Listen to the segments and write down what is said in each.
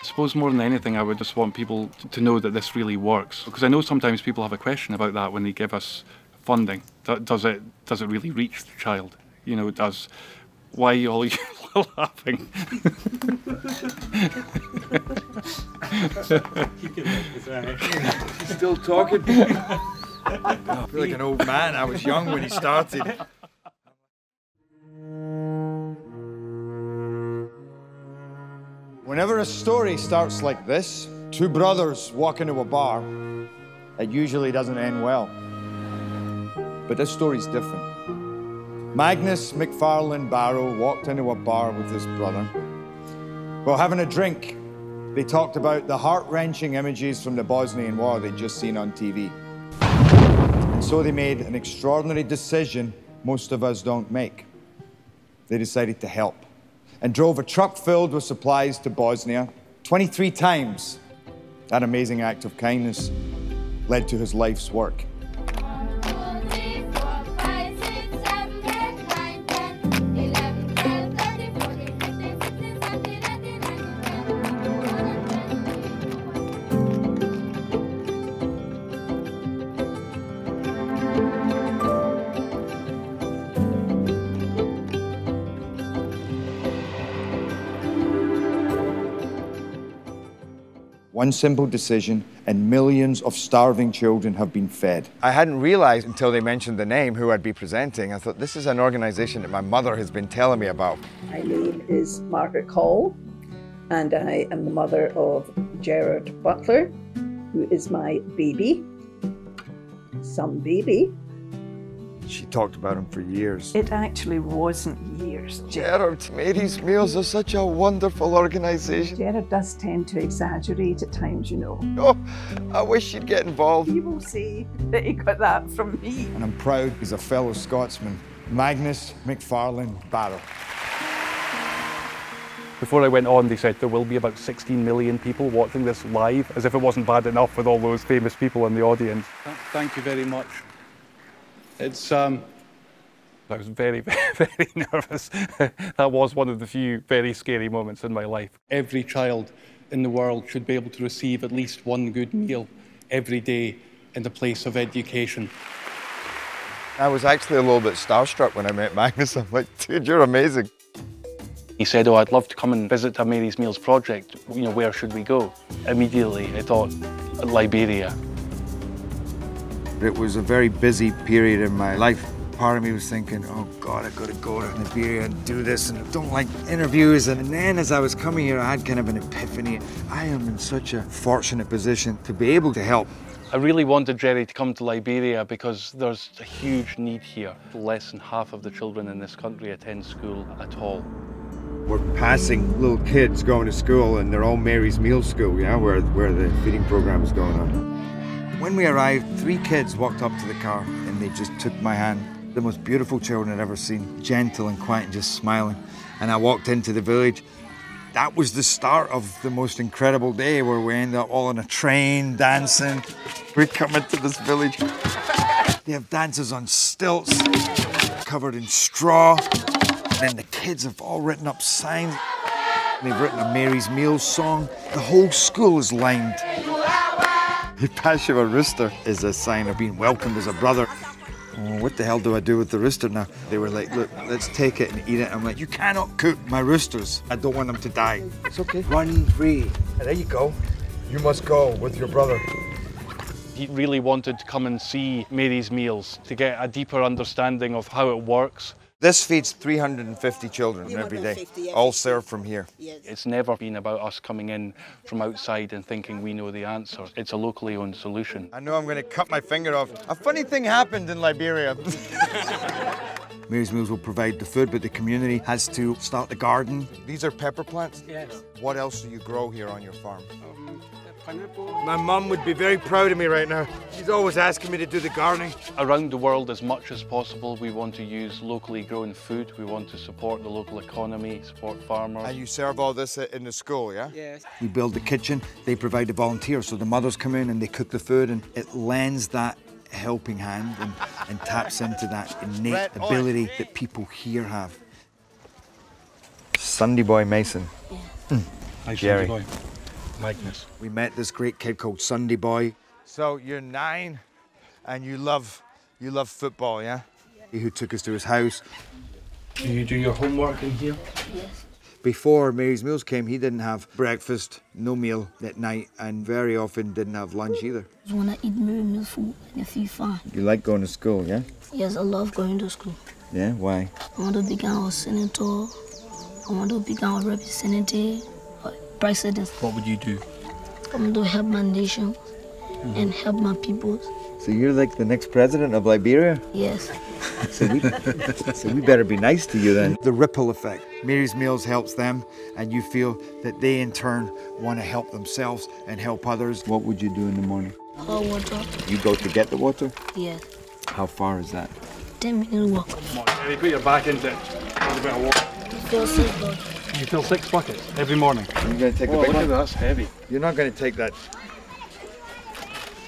I suppose more than anything, I would just want people to know that this really works. Because I know sometimes people have a question about that when they give us funding. Does it really reach the child? You know, why are you all laughing? Still talking? I feel like an old man. I was young when he started. Whenever a story starts like this, two brothers walk into a bar, it usually doesn't end well. But this story's different. Magnus McFarlane Barrow walked into a bar with his brother. While having a drink, they talked about the heart-wrenching images from the Bosnian War they'd just seen on TV. And so they made an extraordinary decision most of us don't make. They decided to help and drove a truck filled with supplies to Bosnia 23 times. That amazing act of kindness led to his life's work. One simple decision, and millions of starving children have been fed. I hadn't realized until they mentioned the name who I'd be presenting. I thought, this is an organization that my mother has been telling me about. My name is Margaret Call, and I am the mother of Gerard Butler, who is my baby, some baby. She talked about him for years. It actually wasn't years. Gerard, Mary's Meals is such a wonderful organisation. Gerard does tend to exaggerate at times, you know. Oh, I wish she'd get involved. You will see that he got that from me. And I'm proud he's a fellow Scotsman, Magnus McFarlane Barrow. Before I went on, they said there will be about 16 million people watching this live, as if it wasn't bad enough with all those famous people in the audience. Thank you very much. It's, I was very, very nervous. That was one of the few very scary moments in my life. Every child in the world should be able to receive at least one good meal every day in the place of education. I was actually a little bit starstruck when I met Magnus. I'm like, dude, you're amazing. He said, oh, I'd love to come and visit a Mary's Meals project. You know, where should we go? Immediately, I thought, Liberia. It was a very busy period in my life. Part of me was thinking, oh God, I've got to go to Liberia and do this, and I don't like interviews. And then as I was coming here, I had kind of an epiphany. I am in such a fortunate position to be able to help. I really wanted Jerry to come to Liberia because there's a huge need here. Less than half of the children in this country attend school at all. We're passing little kids going to school, and they're all Mary's Meals School, yeah, where the feeding program is going on. When we arrived, 3 kids walked up to the car and they just took my hand. The most beautiful children I'd ever seen, gentle and quiet and just smiling. And I walked into the village. That was the start of the most incredible day where we ended up all on a train dancing. We come into this village. They have dances on stilts, covered in straw. And then the kids have all written up signs. They've written a Mary's Meals song. The whole school is lined. The patch of a rooster is a sign of being welcomed as a brother. Oh, what the hell do I do with the rooster now? They were like, look, let's take it and eat it. I'm like, you cannot cook my roosters. I don't want them to die. It's okay. Run free. There you go. You must go with your brother. He really wanted to come and see Mary's Meals to get a deeper understanding of how it works. This feeds 350 children every day, all served from here. It's never been about us coming in from outside and thinking we know the answer. It's a locally owned solution. I know I'm going to cut my finger off. A funny thing happened in Liberia. Mary's Meals will provide the food, but the community has to start the garden. These are pepper plants? Yes. What else do you grow here on your farm? Pineapple. My mum would be very proud of me right now. She's always asking me to do the gardening. Around the world, as much as possible, we want to use locally grown food. We want to support the local economy, support farmers. And you serve all this in the school, yeah? Yes. We build the kitchen, they provide the volunteers, so the mothers come in and they cook the food, and it lends that helping hand and taps into that innate ability that people here have. Sunday boy Mason. Hi, Jerry. Sunday boy. Magnus. We met this great kid called Sunday Boy. So you're 9 and you love football, yeah? Who took us to his house. Do you do your homework in here? Yes. Before Mary's Meals came, he didn't have breakfast, no meal at night, and very often didn't have lunch either. I just want to eat Mary's Meals food and feel fine. You like going to school, yeah? Yes, I love going to school. Yeah, why? I want to become a senator. I want to become a representative, a president. What would you do? I want to help my nation and help my people. So you're like the next president of Liberia? Yes. So we better be nice to you then. The ripple effect. Mary's Meals helps them, and you feel that they in turn want to help themselves and help others. What would you do in the morning? Hot water. You go to get the water? Yes. How far is that? 10-minute walk. Come on, Jerry, put your back into it. Have a bit of water. I feel sick, but You fill 6 buckets every morning. You're going to take Oh, the big look one? at that, that's heavy. You're not going to take that.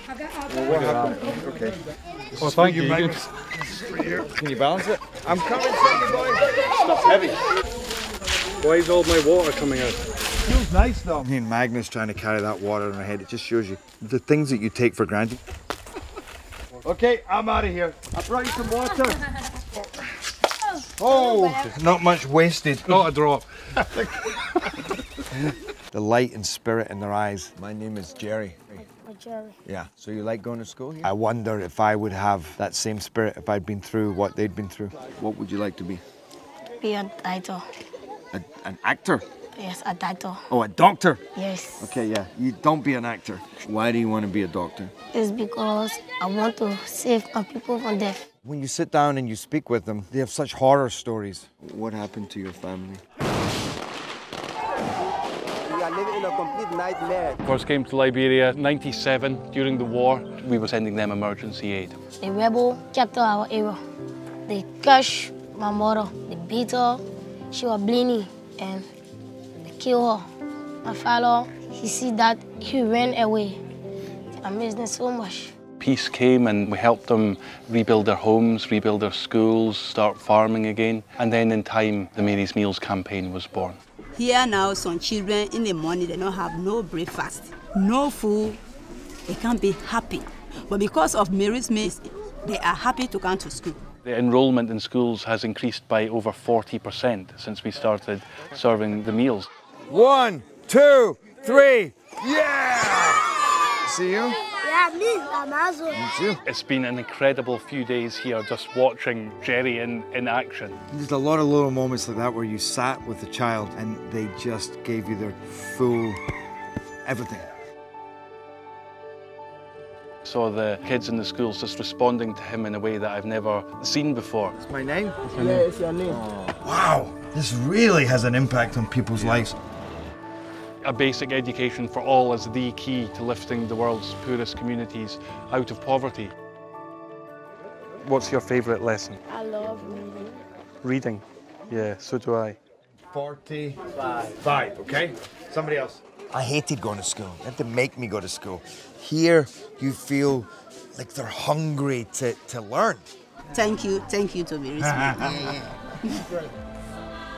Well, what happened? Okay. Oh, thank you. Can you balance it? I'm coming, Sunday Boy. Stuff's heavy. Why is all my water coming out? Feels nice though. Me and Magnus trying to carry that water in our head, it just shows you the things that you take for granted. Okay, I'm out of here. I brought you some water. Oh, not much wasted. Not a drop. The light and spirit in their eyes. My name is Jerry. Jerry. Yeah, so you like going to school here? I wonder if I would have that same spirit if I'd been through what they'd been through. What would you like to be? Be a doctor. An actor? Yes, a doctor. Oh, a doctor? Yes. Okay, yeah. You don't be an actor. Why do you want to be a doctor? It's because I want to save my people from death. When you sit down and you speak with them, they have such horror stories. What happened to your family? We are living in a complete nightmare. First came to Liberia, 97, during the war. We were sending them emergency aid. The rebel captured our area. They crushed my mother. They beat her. She was bleeding and they killed her. My father, he see that, he ran away. I miss them so much. Peace came and we helped them rebuild their homes, rebuild their schools, start farming again. And then in time, the Mary's Meals campaign was born. Here now, some children in the morning, they don't have no breakfast, no food. They can't be happy. But because of Mary's Meals, they are happy to come to school. The enrollment in schools has increased by over 40% since we started serving the meals. 1, 2, 3, yeah! See you? Yeah, me too. It's been an incredible few days here just watching Jerry in action. There's a lot of little moments like that where you sat with the child and they just gave you their full everything. Saw the kids in the schools just responding to him in a way that I've never seen before. That's my name? Yeah, it's your name. Wow, this really has an impact on people's lives. A basic education for all is the key to lifting the world's poorest communities out of poverty. What's your favourite lesson? I love reading. Reading. Yeah, so do I. 45, okay? Somebody else. I hated going to school. They had to make me go to school. Here, you feel like they're hungry to learn. Thank you to Mary's Meals.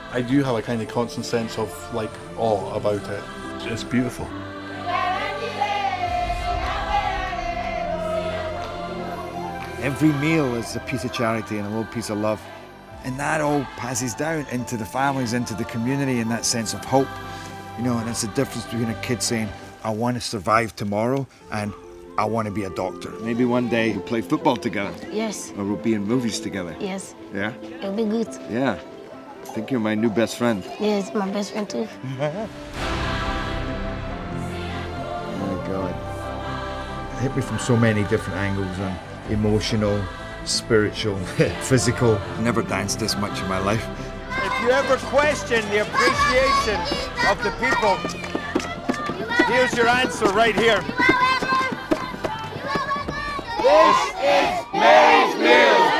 I do have a kind of constant sense of like awe about it. It's beautiful. Every meal is a piece of charity and a little piece of love. And that all passes down into the families, into the community, and that sense of hope. You know, and it's the difference between a kid saying, I want to survive tomorrow, and I want to be a doctor. Maybe one day we'll play football together. Yes. Or we'll be in movies together. Yes. Yeah? It'll be good. Yeah. I think you're my new best friend. Yes, my best friend too. Oh my God. It hit me from so many different angles, and emotional, spiritual, physical. I've never danced this much in my life. If you ever question the appreciation of the people, here's your answer right here. This is Mary's Meals.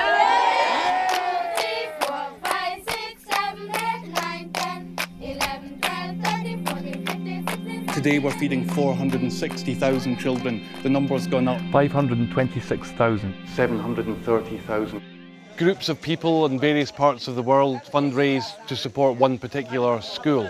Today we're feeding 460,000 children. The number's gone up. 526,000. 730,000. Groups of people in various parts of the world fundraise to support one particular school.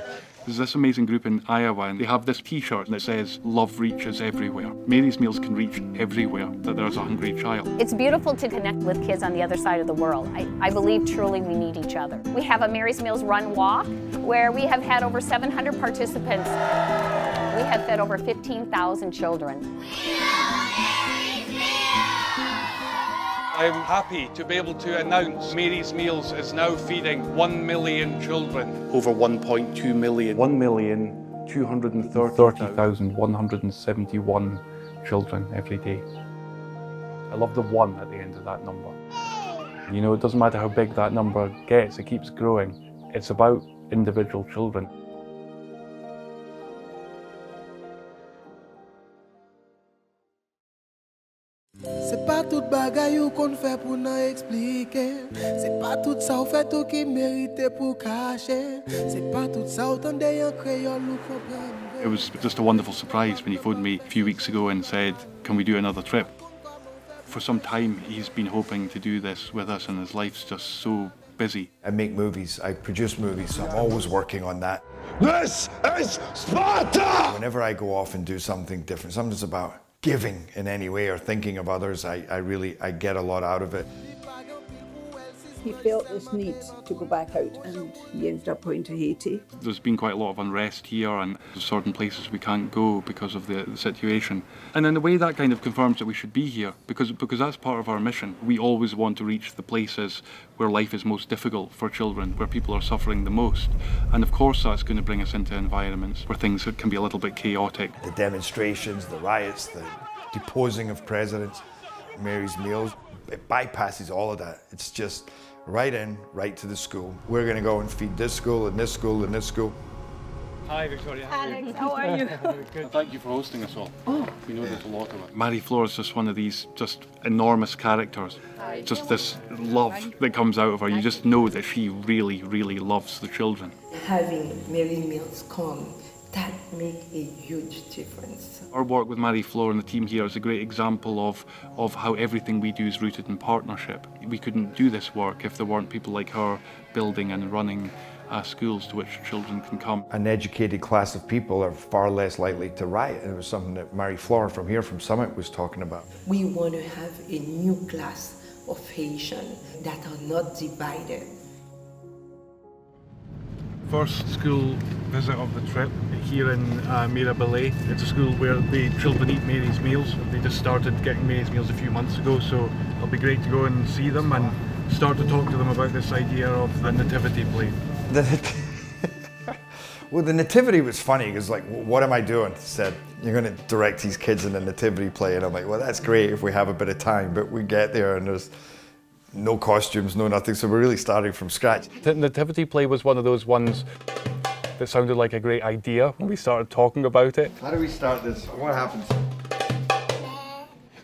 There's this amazing group in Iowa, and they have this t-shirt that says, "Love reaches everywhere." Mary's Meals can reach everywhere that there's a hungry child. It's beautiful to connect with kids on the other side of the world. I believe truly we need each other. We have a Mary's Meals Run Walk, where we have had over 700 participants. We have fed over 15,000 children. I'm happy to be able to announce Mary's Meals is now feeding 1 million children. Over 1.2 million. 1,230,171 children every day. I love the 1 at the end of that number. You know, it doesn't matter how big that number gets, it keeps growing. It's about individual children. C'est pas toute bagaille qu'on fait pour nous expliquer. C'est pas tout ça fait tout qui mérite pour cacher. C'est pas tout ça autant d'ailleurs créole ou comprendre. It was just a wonderful surprise when he phoned me a few weeks ago and said, "Can we do another trip?" For some time he's been hoping to do this with us, and his life's just so busy. I make movies, I produce movies, so I'm always working on that. This is Sparta! Whenever I go off and do something different, something's about giving in any way or thinking of others, I get a lot out of it. He felt this need to go back out, and he ended up going to Haiti. There's been quite a lot of unrest here, and there's certain places we can't go because of the situation. And in a way that kind of confirms that we should be here, because that's part of our mission. We always want to reach the places where life is most difficult for children, where people are suffering the most. And of course that's going to bring us into environments where things can be a little bit chaotic. The demonstrations, the riots, the deposing of presidents, Mary's Meals, it bypasses all of that. It's just right in, right to the school. We're going to go and feed this school and this school and this school. Hi Victoria. Alex, how are you? Good. Thank you for hosting us all. Oh. We know there's a lot of it. Mary Flora is just one of these just enormous characters. Just this love that comes out of her. You just know that she really, really loves the children. Having Mary's Meals come, that makes a huge difference. Our work with Mary Flora and the team here is a great example of how everything we do is rooted in partnership. We couldn't do this work if there weren't people like her building and running schools to which children can come. An educated class of people are far less likely to riot. It was something that Mary Flora from here, from Summit, was talking about. We want to have a new class of Haitians that are not divided. First school visit of the trip here in Liberię. It's a school where the children eat Mary's Meals. They just started getting Mary's Meals a few months ago, so it'll be great to go and see them and start to talk to them about this idea of the nativity play. Well, the nativity was funny because, like, what am I doing? He said, "You're going to direct these kids in a nativity play," and I'm like, well, that's great if we have a bit of time, but we get there and there's no costumes, no nothing, so we're really starting from scratch. The nativity play was one of those ones that sounded like a great idea when we started talking about it. How do we start this? What happens?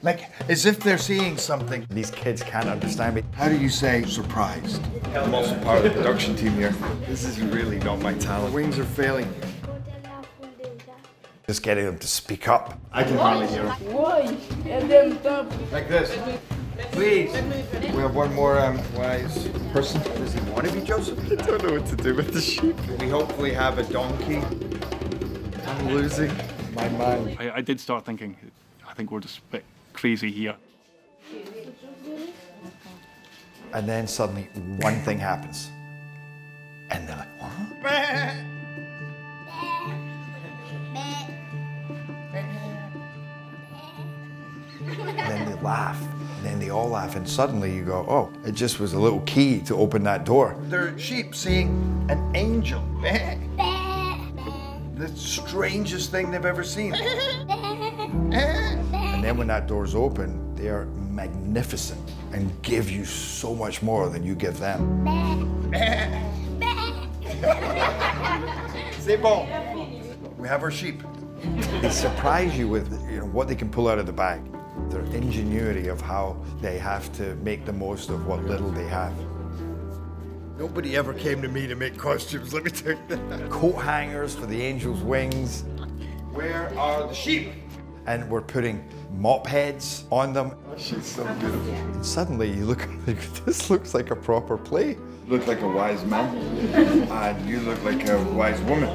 Like, as if they're seeing something. These kids can't understand me. How do you say surprised? I'm also part of the production team here. This is really not my talent. Wings are failing. Just getting them to speak up. I can hardly hear them. Like this. Please. We have one more wise person. Does he want to be Joseph? I don't know what to do with the sheep. We hopefully have a donkey. I'm losing my mind. I did start thinking, I think we're just a bit crazy here. And then suddenly one thing happens. And they're like, what? And then they laugh. And then they all laugh. And suddenly you go, oh, it just was a little key to open that door. They're sheep seeing an angel. The strangest thing they've ever seen. And then when that door's open, they are magnificent and give you so much more than you give them. C'est bon. We have our sheep. They surprise you with what they can pull out of the bag. Their ingenuity of how they have to make the most of what little they have. Nobody ever came to me to make costumes, let me tell you that. Coat hangers for the angel's wings. Where are the sheep? And we're putting mop heads on them. She's so beautiful. And suddenly you look, this looks like a proper play. You look like a wise man, and you look like a wise woman.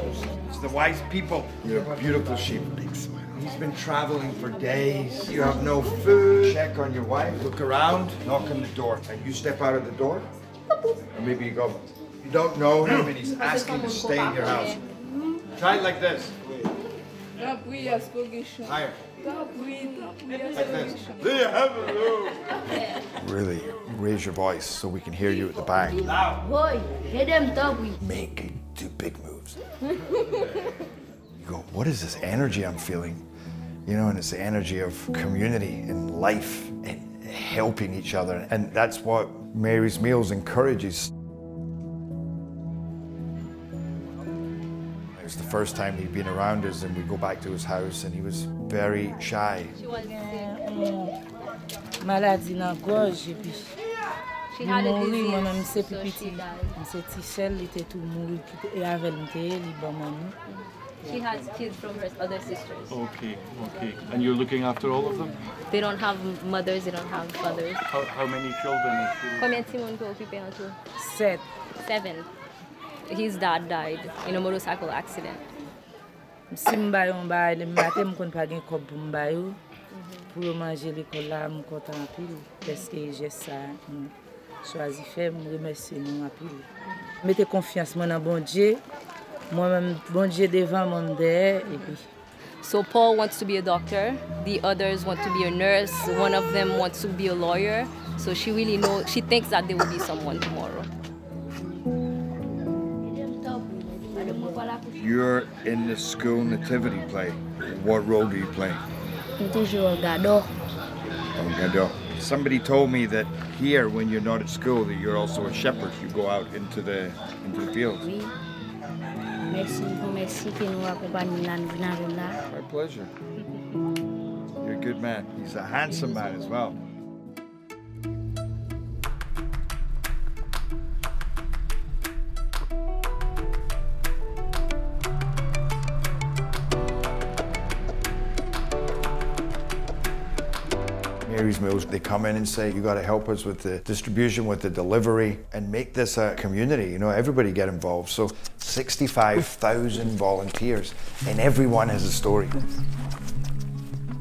words, the wise people. You're a beautiful sheep. Big smile. He's been traveling for days. You have no food. Check on your wife. Look around. Knock on the door. And you step out of the door. Or maybe you go. You don't know him and he's asking to stay in your house. Try it like this. Higher. Like this. Really raise your voice so we can hear you at the back. Loud. Make two big moves. You go, what is this energy I'm feeling? You know, and it's the energy of community and life and helping each other. And that's what Mary's Meals encourages. It was the first time he'd been around us, and we go back to his house and he was very shy. Maladie dans gorge et puis She had a disease, moi-même c'est so petit. she died. C'est Tichel, il était tout mouru et avec lui, She has kids from her other sisters. Okay, okay. And you're looking after all of them? They don't have mothers, they don't have fathers. How many children is she? Combien de Simon peut occuper en tout? 7. 7. His dad died in a motorcycle accident. Si m'ba yon ba, le matin m'kon pa gen kob pou m'ba yo. Pour manger l'école là, m'content en pile parce que j'ai ça. Choisi faire, me remercier nous en pile. Mettez confiance dans bon Dieu. Moi-même, bon Dieu devant mon derrière et puis. So Paul wants to be a doctor, the others want to be a nurse, one of them wants to be a lawyer. So she really knows, she thinks that there will be someone tomorrow. You're in the school nativity play. What role do you play? Oh, Gado. Somebody told me that here, when you're not at school, that you're also a shepherd. You go out into the fields. My pleasure. You're a good man. He's a handsome man as well. Mary's Meals, they come in and say, you got to help us with the distribution, with the delivery, and make this a community. You know, everybody get involved. So 65,000 volunteers, and everyone has a story.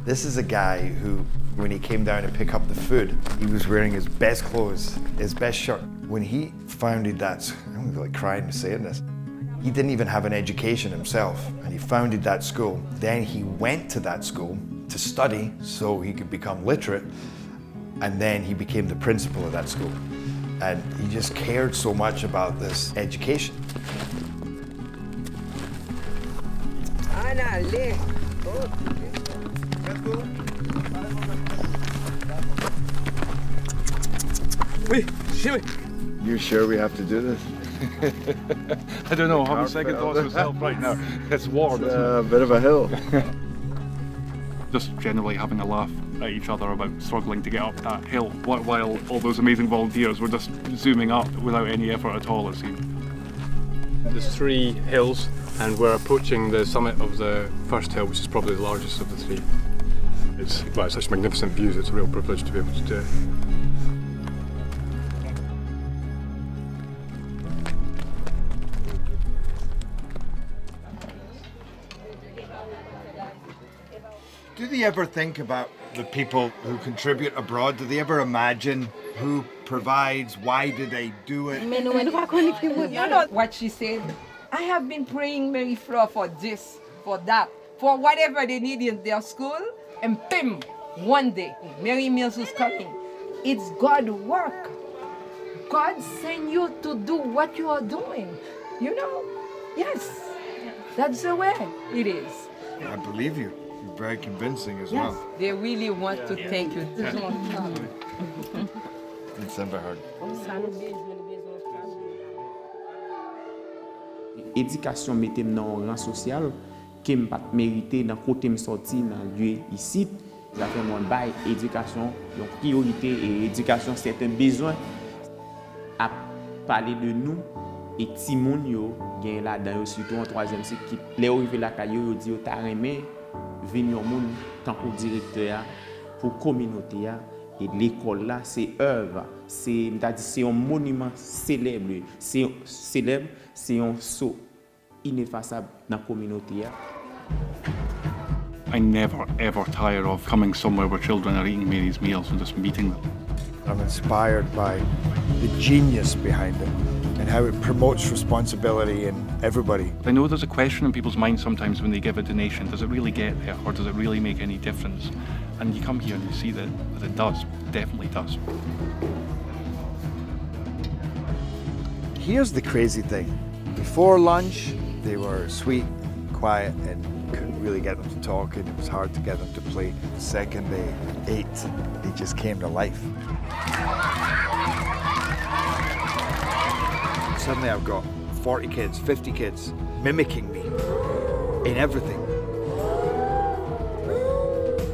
This is a guy who, when he came down to pick up the food, he was wearing his best clothes, his best shirt. When he founded that, I'm like crying saying this, he didn't even have an education himself, and he founded that school. Then he went to that school to study so he could become literate, and then he became the principal of that school. And he just cared so much about this education. You sure we have to do this? I don't know, I'm having second thoughts myself right now. It's warm. It's a bit of a hill. Just generally having a laugh at each other about struggling to get up that hill while all those amazing volunteers were just zooming up without any effort at all, it seemed. There's 3 hills and we're approaching the summit of the first hill, which is probably the largest of the 3. It's such magnificent views, it's a real privilege to be able to do it. Do they ever think about the people who contribute abroad? Do they ever imagine who provides, why do they do it? You know what she said? I have been praying Mary Fleur for this, for that, for whatever they need in their school, and pim, one day, Mary Mills is coming. It's God's work. God sent you to do what you are doing. You know? Yes. That's the way it is. I believe you. You're very convincing as well. They really want to thank you. It's never hard. Éducation mettait dans un rang social qui me pas mérité dans côté me sorti dans lieu ici. Ça fait mon bail éducation, donc priorité et éducation c'est un besoin à parler de nous et ti moun yo gen là dans surtout en 3e cycle qui les arrivé la caillou yo dit yo ta remé venir moun tant pour directeur pour communauté et l'école là c'est œuvre c'est un monument célèbre c'est un saut ineffaçable dans la communauté. I never ever tire of coming somewhere where children are eating Mary's meals and just meeting them. I'm inspired by the genius behind it and how it promotes responsibility in everybody. I know there's a question in people's minds sometimes when they give a donation, does it really get there or does it really make any difference? And you come here and you see that it does, definitely does. Here's the crazy thing. Before lunch, they were sweet, quiet, and couldn't really get them to talk, and it was hard to get them to play. The second they ate, they just came to life. Suddenly I've got 40 kids, 50 kids mimicking me in everything.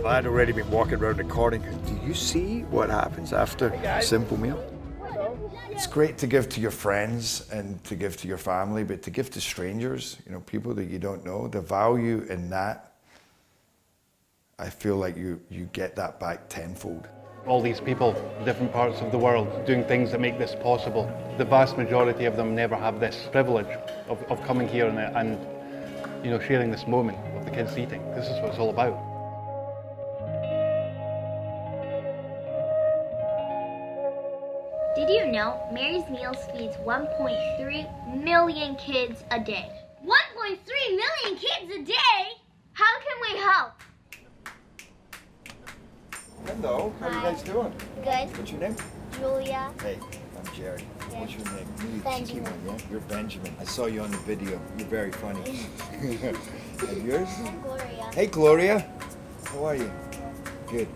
I had already been walking around recording. Do you see what happens after a simple meal? It's great to give to your friends and to give to your family, but to give to strangers, you know, people that you don't know, the value in that, I feel like you get that back tenfold. All these people, different parts of the world, doing things that make this possible. The vast majority of them never have this privilege of coming here and you know, sharing this moment of the kids eating. This is what it's all about. Did you know Mary's Meals feeds 1.3 million kids a day? 1.3 million kids a day? How can we help? Hello, how are you guys doing? Good. What's your name? Julia. Hey, I'm Jerry. Good. What's your name? You're the cheeky Benjamin. one, yeah? You're Benjamin. I saw you on the video. You're very funny. And yours? Gloria. Hey, Gloria. How are you? Good.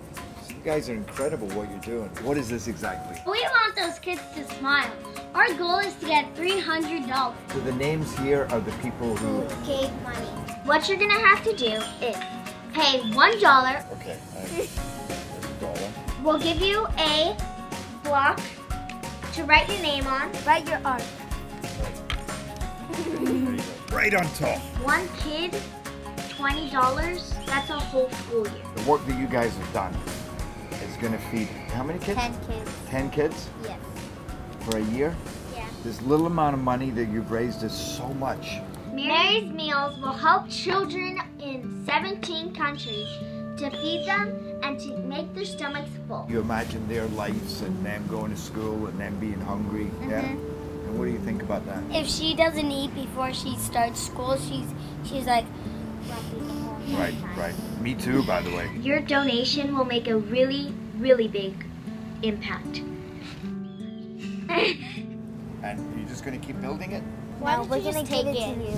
You guys are incredible what you're doing. What is this exactly? We want those kids to smile. Our goal is to get $300. So the names here are the people who gave money. What you're gonna have to do is pay $1. Okay. There's $1. We'll give you a block to write your name on. Write your art. Right on top. One kid, $20. That's a whole school year. The work that you guys have done is going to feed how many kids? 10 kids. 10 kids? Yes. For a year? Yeah. This little amount of money that you've raised is so much. Mary's Meals will help children in 17 countries to feed them and to make their stomachs full. You imagine their lives and them going to school and them being hungry, yeah? And what do you think about that? If she doesn't eat before she starts school, she's like grumpy the whole Right, time. right. Me too, by the way. Your donation will make a really, really big impact. And you're just going to keep building it? No, we're gonna take it to you.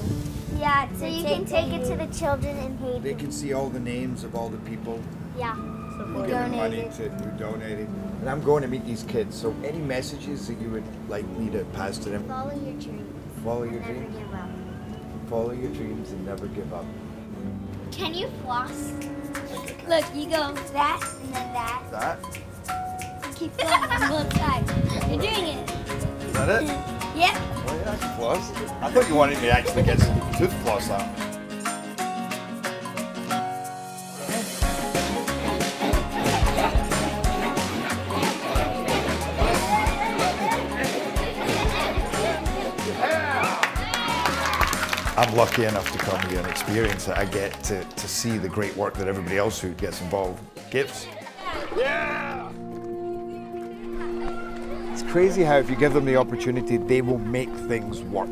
Yeah, so you can take it to the children in Haiti. They can see all the names of all the people Yeah. who give money to who donated. And I'm going to meet these kids, so any messages that you would like me to pass to them? Follow your dreams. Follow your Never dreams. give up. Follow your dreams and never give up. Can you floss? Look, you go that and then that. That? Keep going on both sides. You're doing it. Is that it? Yep. Oh yeah, I can floss. I thought you wanted me to actually get some tooth floss out. I'm lucky enough to come here and experience it. I get to see the great work that everybody else who gets involved gives. Yeah! It's crazy how if you give them the opportunity, they will make things work.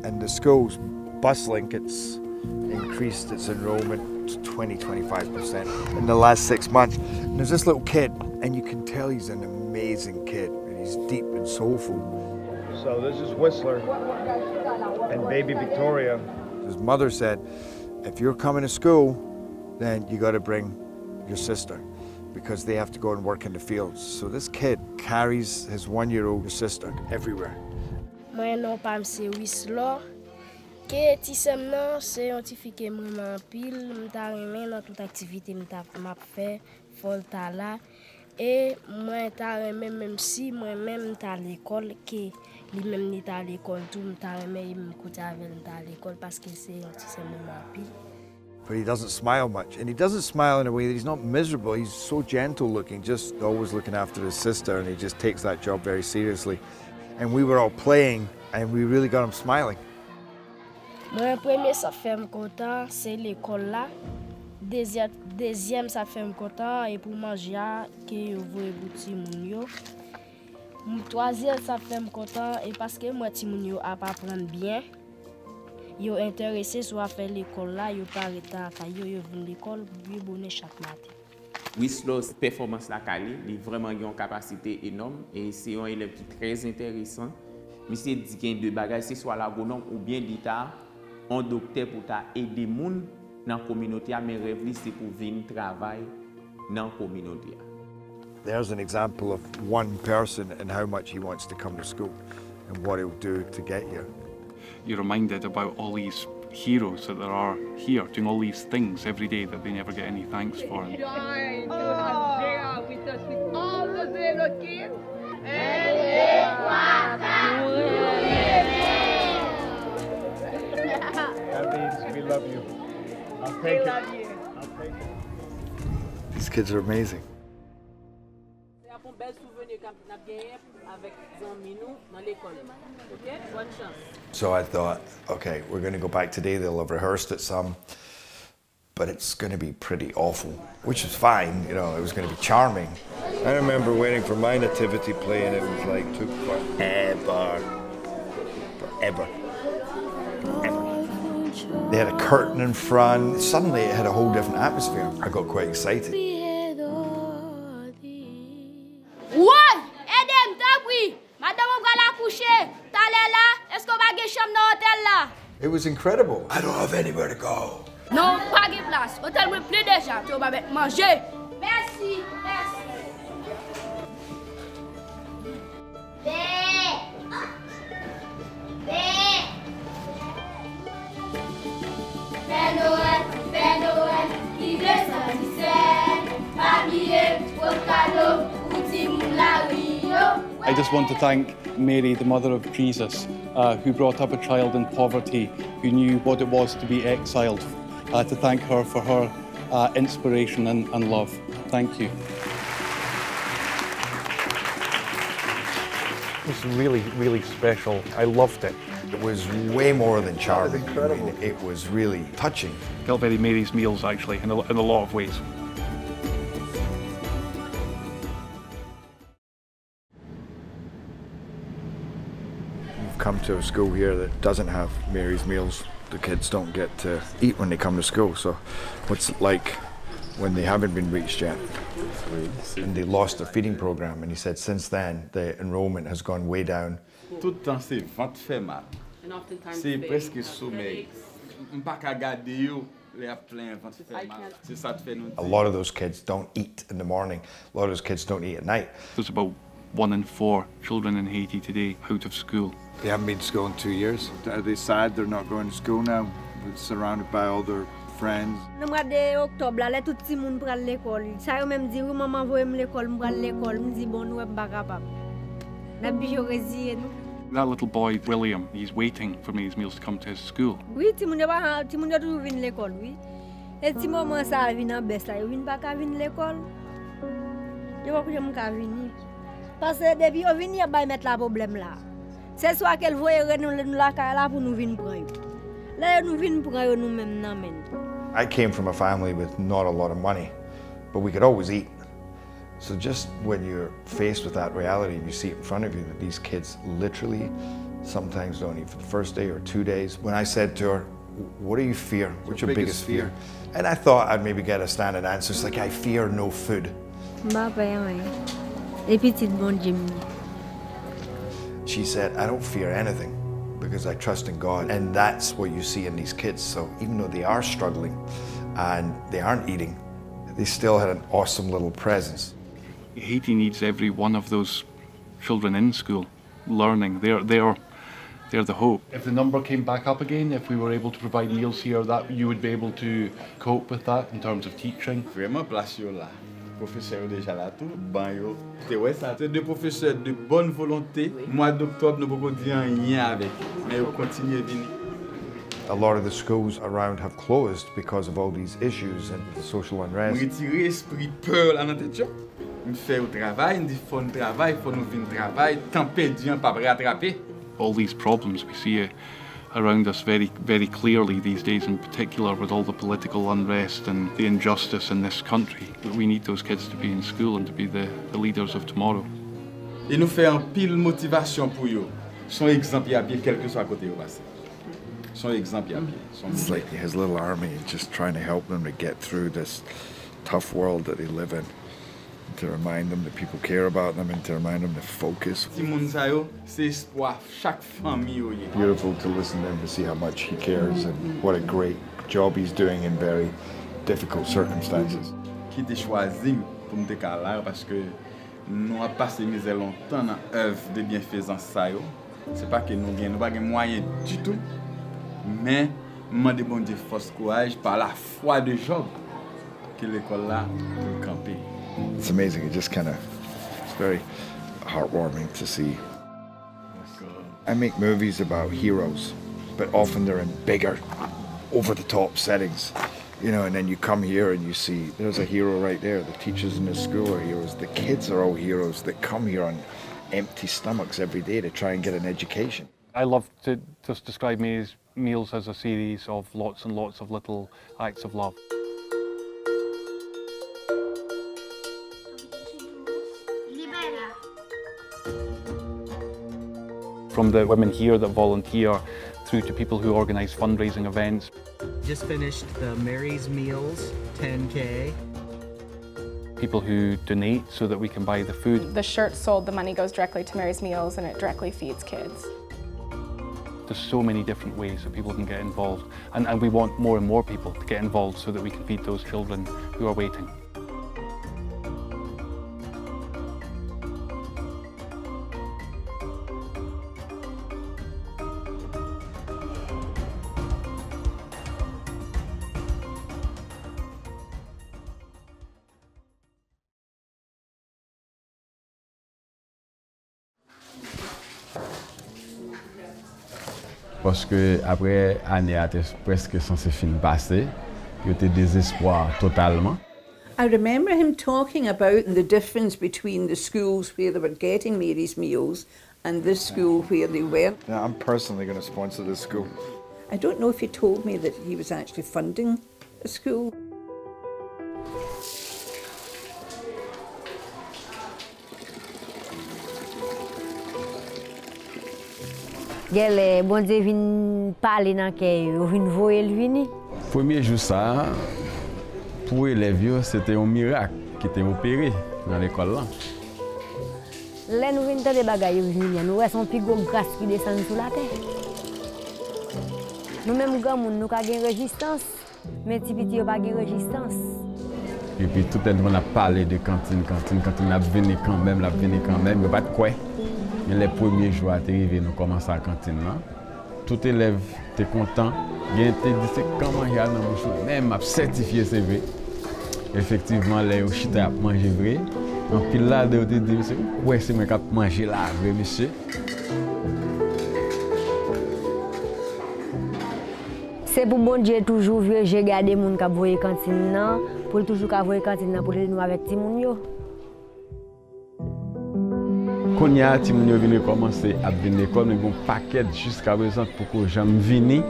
And the school's bustling. It's increased its enrollment to 20–25% in the last 6 months. And there's this little kid, and you can tell he's an amazing kid, and he's deep and soulful. So this is Whistler and baby Victoria. His mother said, if you're coming to school, then you got to bring your sister, because they have to go and work in the fields. So this kid carries his 1-year-old sister everywhere. Moi non pa m'se Whistler. Ke ti sem nan se yon ti fike mwen pil, m'ta remen nan tout aktivite m'ap fè, fol ta la. Et moi ta remen même si moi même ta l'école ke li même ni ta l'école tout m'ta remen m'koute avec ta l'école parce que c'est yon ti sem mwen pil. But he doesn't smile much, and he doesn't smile in a way that he's not miserable. He's so gentle looking, just always looking after his sister, and he just takes that job very seriously. And we were all playing, and we really got him smiling. Mon premier ça fait me content, c'est l'école là. Deuxième ça fait me content et pour manger que yo voye bouti moun yo. Troisième ça fait me content et parce que moi ti moun yo a pas apprendre bien. Yo intéressé soit faire l'école là, yo pas reta ka yo vinn l'école pour bonne chaque matin. Whistler's performance la calé, il vraiment une capacité énorme et c'est un élève qui est très intéressant. Monsieur dit qu'il y a deux bagages, c'est soit l'agronome ou bien l'État, un docteur pour aider les gens dans la communauté, mais rêve c'est pour venir travailler dans la communauté. There's an example of one person and how much he wants to come to school and what he'll do to get here. You're reminded about all these heroes that there are here doing all these things every day that they never get any thanks for. Join to have Gerard with us with all those little kids. That means we love you. I'll take it. I'll take it. These kids are amazing. So I thought, okay, we're going to go back today. They'll have rehearsed it some, but it's going to be pretty awful, which is fine. You know, it was going to be charming. I remember waiting for my nativity play, and it was like took forever. They had a curtain in front. Suddenly, it had a whole different atmosphere. I got quite excited. It was incredible. I don't have anywhere to go. Non, pas de place. Hôtel me plaît déjà. Tu vas manger. Merci, merci. I just want to thank Mary, the mother of Jesus, who brought up a child in poverty, who knew what it was to be exiled, to thank her for her inspiration and love. Thank you. It was really, really special. I loved it. It was way more than charming. Incredible. I mean, it was really touching. Felt very Mary's Meals, actually, in a lot of ways. We've come to a school here that doesn't have Mary's Meals. The kids don't get to eat when they come to school. So what's it like when they haven't been reached yet? And they lost their feeding program, and he said since then the enrollment has gone way down. Tout le temps c'est ventre fait mal. C'est presque sommeil. Pas qu'à garder yo, les plein ventre fait mal. C'est ça te fait nous. A lot of those kids don't eat in the morning. A lot of those kids don't eat at night. There's about 1 in 4 children in Haiti today out of school. They haven't been to school in 2 years. Are they sad they're not going to school now, surrounded by all their friends? Dans le mois d'octobre, là, tout le monde prend l'école. Ça yo même dit, maman voye l'école, me prend l'école, me dit bon, nous pas capable. La bijo résier nous. That little boy, William, he's waiting for Mary's Meals to come to his school. Oui, ti moun yo toujours vinn l'école, oui. Et ti maman ça vinn en baisse là, yo vinn pas ka vinn l'école. Yo pas j'aime ka venir. Parce que depuis yo vinn y a bay mettre la problème là. C'est soit qu'elle voye nous la ka là pour nous vinn prendre. Là nous vinn prendre nous même nan men. I came from a family with not a lot of money, but we could always eat. So just when you're faced with that reality and you see it in front of you that these kids literally sometimes don't eat for the first day or 2 days. When I said to her, what do you fear? What's your biggest fear? And I thought I'd maybe get a standard answer. It's like, I fear no food. She said, I don't fear anything because I trust in God. And that's what you see in these kids. So even though they are struggling and they aren't eating, they still had an awesome little presence. Haiti needs every one of those children in school, learning. They're the hope. If the number came back up again, if we were able to provide meals here, that you would be able to cope with that in terms of teaching. Vraiment place yo là. Professeur déjà là tout, ban yo. C'est ouais ça, c'est des professeurs de bonne volonté. Mois d'octobre nous pouvons dire rien avec, mais on continue venir. A lot of the schools around have closed because of all these issues and the social unrest. Retirer esprit peur là dans tête. On fait au travail, on dit faut nous travail, faut nous venir travail, temps perdu on pas rattraper. All these problems, we see around us very, very clearly these days, in particular with all the political unrest and the injustice in this country. We need those kids to be in school and to be the leaders of tomorrow. Et nous fait un pile motivation pour eux. Son exemple à pied, quel que soit à côté au passé. Son exemple à pied. It's like his little army, just trying to help them to get through this tough world that they live in. To remind them that people care about them and to remind them to focus. Beautiful to listen to him, to see how much he cares and what a great job he's doing in very difficult circumstances. Qui t'a choisi pour me décaler parce que nous avons passé misère longtemps dans l'œuvre de bienfaisance ça yo. C'est pas que nous n'avons pas de moyens du tout, mais nous demandons bon Dieu force courage par la foi de Job que l'école là peut camper. It's amazing. It just kind of, it's very heartwarming to see. I make movies about heroes, but often they're in bigger, over-the-top settings. You know, and then you come here and you see there's a hero right there. The teachers in the school are heroes. The kids are all heroes that come here on empty stomachs every day to try and get an education. I love to just describe meals as a series of lots and lots of little acts of love. From the women here that volunteer through to people who organise fundraising events. Just finished the Mary's Meals 10K. People who donate so that we can buy the food. The shirt sold, the money goes directly to Mary's Meals and it directly feeds kids. There's so many different ways that people can get involved, and we want more and more people to get involved so that we can feed those children who are waiting. Parce que après année a presque censé fin passer, il était désespoir totalement. I remember him talking about the difference between the schools where they were getting Mary's Meals and this school where they weren't. Yeah, I'm personally going to sponsor this school. I don't know if he told me that he was actually funding a school. Gelle, bon Dieu vient parler dans le vient voir le vini. Premier jour ça, pour les élèves, c'était un miracle qui était opéré dans l'école là. Là nous venons des bagages venir, nous voyons plus gros grâce qui descend sur la terre. Nous même grand monde nous avons une résistance, mais petit petit pas de résistance. Et puis tout le monde a parlé de cantine, a venu quand même, mais pas de quoi. Mais les premiers jours à arriver, nous commençons à la cantine là. Tout élève était content. Il était dit c'est comment il y a dans bouche. Même m'a certifié c'est vrai. Effectivement, les chita a mangé vrai. En pile là de te dire c'est ouais c'est moi qui a mangé là vrai monsieur. C'est pour bon Dieu toujours vieux j'ai gardé moun qui voyer cantine là pour toujours ka voyer cantine là pour nous avec ti moun yo. Quand il a venu commencer à venir à l'école, nous avons un paquet jusqu'à présent pour que j'aime venir.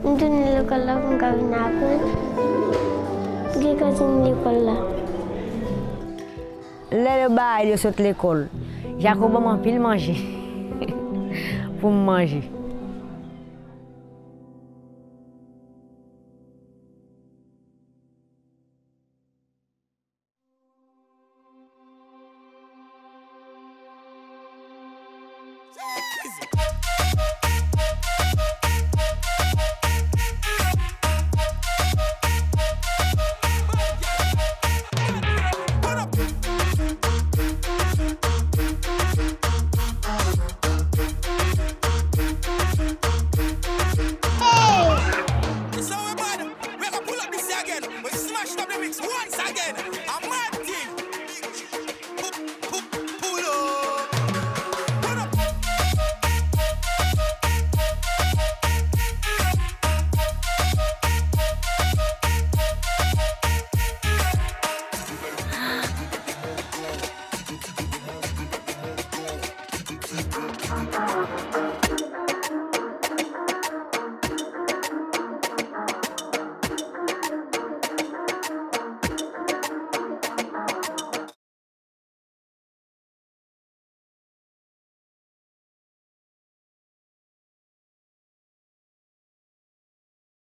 Nous sommes à l'école là, nous avons une apprendre. Nous sommes à l'école là. Le bail de cette l'école, Jacob m'a pile manger pour manger.